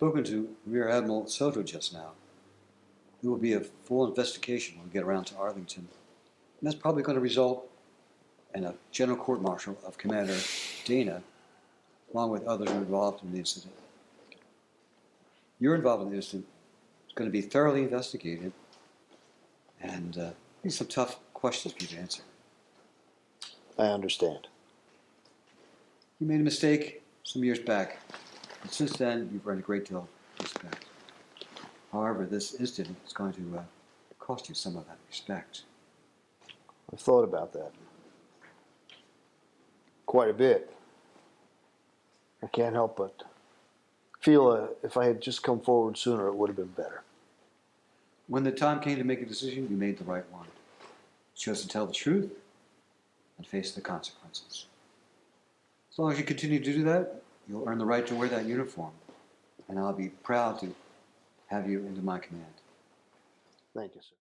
spoken to Rear Admiral Soto just now. There will be a full investigation when we get around to Arlington. And that's probably going to result in a general court-martial of Commander Dana, along with others involved in the incident. Your involvement in the incident is going to be thoroughly investigated, and these are some tough questions for you to answer. I understand. You made a mistake some years back, and since then you've earned a great deal of respect. However, this incident is going to cost you some of that respect. I've thought about that. Quite a bit. I can't help but feel if I had just come forward sooner, it would have been better. When the time came to make a decision, you made the right one. You chose to tell the truth and face the consequences. As long as you continue to do that, you'll earn the right to wear that uniform, and I'll be proud to have you into my command. Thank you, sir.